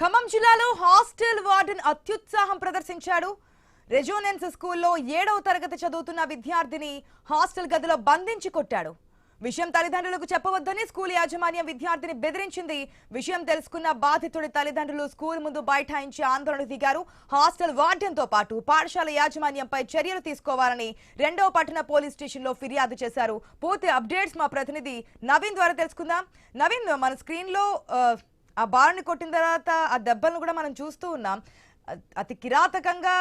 ఖమ్మం జిల్లాలో hostel warden అత్యుత్సాహం ప్రదర్శించాడు. Resonance స్కూల్లో 7వ తరగతి చదువుతున్న విద్యార్థిని హాస్టల్ గదిలో బంధించి కొట్టాడు. విషయం తల్లిదండ్రులకు చెప్పవద్దని స్కూల్ యాజమాన్యం విద్యార్థిని బెదిరించింది. విషయం తెలుసుకున్న బాధితుడి తల్లిదండ్రులు స్కూల్ ముందు బైఠాయించి ఆందోళనకు దిగారు. హాస్టల్ వార్డెన్తో పాటు పాఠశాల యాజమాన్యంపై చర్యలు తీసుకోవాలని 2వ పట్టణ పోలీస్ స్టేషన్లో ఫిర్యాదు చేశారు. పూర్తి అప్డేట్స్ మా ప్రతినిధి నవీన్ ద్వారా తెలుసుకుందాం. నవీన్, మన స్క్రీన్లో ఆ బారుని కొట్టిన తర్వాత ఆ దెబ్బలను కూడా మనం చూస్తూ ఉన్నాం. అతి కిరాతకంగా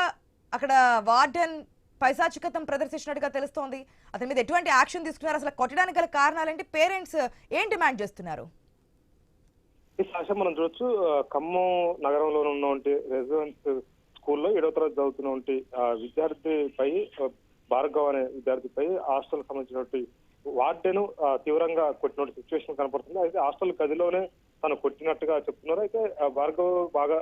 అక్కడ వార్డెన్ పైశాచికతం ప్రదర్శించినట్టుగా తెలుస్తోంది. అతని మీద ఎటువంటి యాక్షన్ తీసుకున్నారు? అసలు కొట్టడానికి గల కారణాలేంటి? పేరెంట్స్ ఏం డిమాండ్ చేస్తున్నారు? మనం చూడొచ్చు, ఖమ్మం నగరంలో ఉన్నటువంటి రెసిడెన్స్ స్కూల్లో 7వ తరగతి చదువుతున్నటువంటి విద్యార్థిపై, భార్గవ్ అనే విద్యార్థిపై హాస్టల్ సంబంధించినటువంటి వార్డెన్ తీవ్రంగా కొట్టినటువంటి సిచ్యువేషన్ కనపడుతుంది. అయితే హాస్టల్ గదిలోనే తను కొట్టినట్టుగా చెప్తున్నారు. అయితే భార్గవ్ బాగా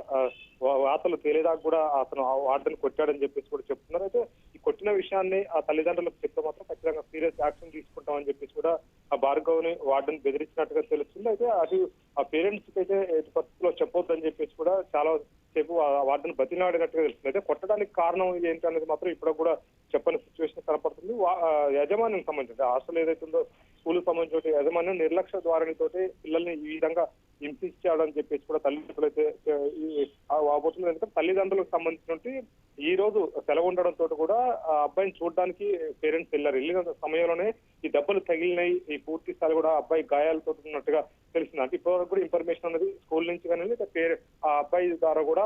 వార్తలు తేలేదాకా కూడా అతను వార్డెన్ కొట్టాడని చెప్పేసి కూడా చెప్తున్నారు. అయితే ఈ కొట్టిన విషయాన్ని ఆ తల్లిదండ్రులకు చెప్తే మాత్రం ఖచ్చితంగా సీరియస్ యాక్షన్ తీసుకుంటామని చెప్పేసి కూడా ఆ భార్గవ్ ని వార్డెన్ బెదిరించినట్టుగా తెలుస్తుంది. అయితే అది ఆ పేరెంట్స్ కి అయితే ఎటు పరిస్థితుల్లో చెప్పొద్దని చెప్పేసి కూడా చాలా సేపు వార్డెన్ బతిలాడినట్టుగా తెలుస్తుంది. అయితే కొట్టడానికి కారణం ఏంటి అనేది మాత్రం ఇప్పుడు కూడా చెప్పని సిచ్యువేషన్ కనపడుతుంది. యాజమాన్యం సంబంధించి హాస్టల్ ఏదైతే ఉందో స్కూల్ సంబంధించిన యాజమాన్యం నిర్లక్ష్య ధోరణితోటి పిల్లల్ని ఈ విధంగా హింసించాడని చెప్పేసి కూడా తల్లిదండ్రులు అయితే వాపోతుంది. ఎందుకంటే తల్లిదండ్రులకు సంబంధించినటువంటి ఈ రోజు సెలవు ఉండడంతో కూడా ఆ అబ్బాయిని చూడడానికి పేరెంట్స్ వెళ్ళారు. వెళ్ళిన సమయంలోనే ఈ దెబ్బలు తగిలినాయి. ఈ పూర్తి స్థాయి కూడా అబ్బాయి గాయాలతో ఉన్నట్టుగా తెలిసింది. అంటే ఇప్పటివరకు కూడా ఇన్ఫర్మేషన్ అనేది స్కూల్ నుంచి కానీ ఆ అబ్బాయి ద్వారా కూడా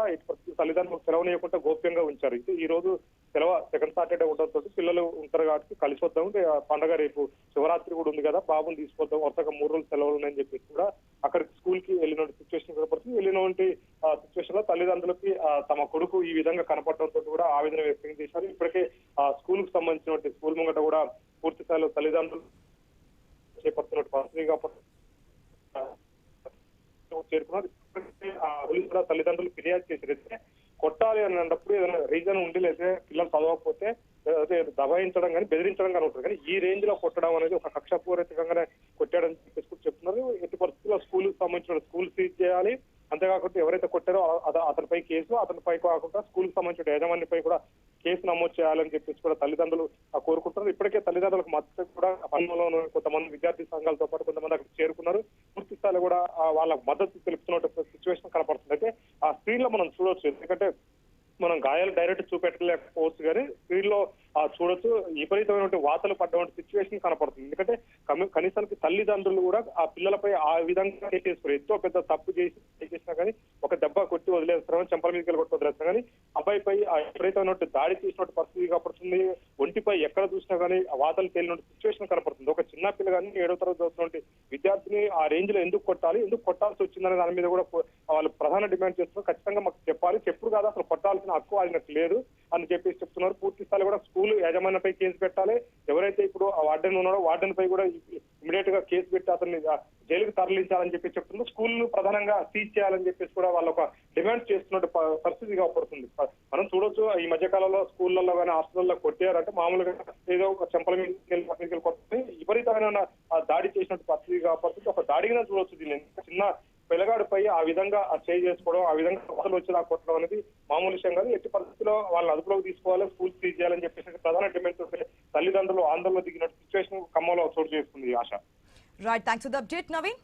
తల్లిదండ్రులు సెలవునియకుండా గోప్యంగా ఉంచారు. ఈ రోజు సెలవు సెకండ్ సాటర్డే ఉండడంతో పిల్లలు ఉంటారు కాబట్టి కలిసి వద్దాం, పండగ రేపు శివరాత్రి కూడా ఉంది కదా, బాబుని తీసుకొద్దాం, వరుసగా 3 రోజులు సెలవులు ఉన్నాయని చెప్పేసి కూడా అక్కడికి స్కూల్ కి వెళ్ళిన సిచ్యువేషన్ కనపడుతుంది. వెళ్ళినటువంటి సిచ్యువేషన్ లో తల్లిదండ్రులకి తమ కొడుకు ఈ విధంగా కనపడడంతో కూడా ఆవేదన వ్యక్తం చేశారు. ఇప్పటికే ఆ స్కూల్ కు సంబంధించినటువంటి స్కూల్ ముంగట కూడా పూర్తి స్థాయిలో తల్లిదండ్రులు చేపడుతున్నట్టు పరిస్థితిగా చేరుకున్నారు. కూడా తల్లిదండ్రులు ఫిర్యాదు చేశారు. కొట్టాలి అని అన్నప్పుడు ఏదైనా రీజన్ ఉండి లేదా పిల్లలు చదవకపోతే దబాయించడం కానీ బెదిరించడం కానీ ఉంటుంది. కానీ ఈ రేంజ్ లో కొట్టడం అనేది ఒక కక్షపూరితంగానే కొట్టాడని చెప్పేసి చెప్తున్నారు. ఎట్టి పరిస్థితుల్లో స్కూల్ సంబంధించిన స్కూల్ సీజ్ చేయాలి. అంతేకాకుండా ఎవరైతే కొట్టారో అతనిపై కేసు, అతనిపై కాకుండా స్కూల్ కి సంబంధించిన యాజమాన్యపై కూడా కేసు నమోదు చేయాలని చెప్పేసి కూడా తల్లిదండ్రులు కోరుకుంటున్నారు. ఇప్పటికే తల్లిదండ్రులకు మద్దతు కూడా పనులలో కొంతమంది విద్యార్థి సంఘాలతో పాటు కొంతమంది అక్కడ చేరుకున్నారు. పూర్తి స్థాయిలో కూడా వాళ్ళ మద్దతు తెలుపుతున్న సిచ్యువేషన్ కనపడుతుంది. అయితే ఆ స్క్రీన్ లో మనం చూడొచ్చు, ఎందుకంటే మనం గాయాలు డైరెక్ట్ చూపెట్టలేకపోవచ్చు కానీ స్క్రీన్ లో చూడొచ్చు విపరీతమైనటువంటి వార్తలు పడ్డటువంటి సిచ్యువేషన్ కనపడుతుంది. ఎందుకంటే కనీసానికి తల్లిదండ్రులు కూడా ఆ పిల్లలపై ఆ విధంగా చేసుకున్నారు. ఎంతో పెద్ద తప్పు చేసినా కానీ ఒక దెబ్బ కొట్టి వదిలేస్తారని, చెంపల మీదకి కొట్టి వదిలేస్తారు కానీ అబ్బాయిపై విపరీతమైనటువంటి దాడి చేసినట్టు పరిస్థితి కనపడుతుంది. ఒంటిపై ఎక్కడ చూసినా కానీ వార్తలు తేలినట్టు సిచ్యువేషన్ కనపడుతుంది. ఒక చిన్న పిల్ల కానీ 7వ తరగతి చదువుతున్నటువంటి విద్యార్థిని ఆ రేంజ్ లో ఎందుకు కొట్టాలి, ఎందుకు కొట్టాల్సి వచ్చిందనే దాని మీద కూడా వాళ్ళు ప్రధాన డిమాండ్ చేస్తున్నారు. ఖచ్చితంగా మాకు చెప్పాలి, చెప్పుడు కాదు అసలు కొట్టాల్సిన హక్కు ఆయనకు లేదు అని చెప్పేసి చెప్తున్నారు. పూర్తి స్థాయి కూడా స్కూల్ యాజమాన్యంపై కేసు పెట్టాలి. ఎవరైతే ఇప్పుడు ఆ వార్డెన్ ఉన్నాడో వార్డెన్ పై కూడా ఇమీడియట్ గా కేసు పెట్టి అతన్ని జైలుకు తరలించాలని చెప్పి చెప్తున్నారు. స్కూల్ ప్రధానంగా సీజ్ చేయాలని చెప్పేసి కూడా వాళ్ళు ఒక డిమాండ్ చేస్తున్న పరిస్థితి పడుతుంది. మనం చూడొచ్చు, ఈ మధ్య కాలంలో స్కూళ్లలో కానీ హాస్టల్లో కొట్టారంటే మామూలుగా ఏదో ఒక చెంపల మీద కొట్టి విపరీతమైన దాడి చేసినట్టు పరిస్థితి పడుతుంది. ఒక దాడిగా చూడొచ్చు. దీన్ని చిన్న పిల్లగాడిపై ఆ విధంగా చేసుకోవడం, ఆ విధంగా వార్తలు వచ్చేలా కొట్టడం అనేది మామూలు విషయం కాదు. ఎట్టి పరిస్థితుల్లో వాళ్ళని అదుపులోకి తీసుకోవాలి, స్కూల్ సీజ్ చేయాలని చెప్పేసి ప్రధాన డిమాండ్ తల్లిదండ్రులు ఆందోళన దిగినట్టు సిచ్యువేషన్ ఖమ్మంలో చోటు చేసుకుంది. Asha. Right, thanks for the update Naveen.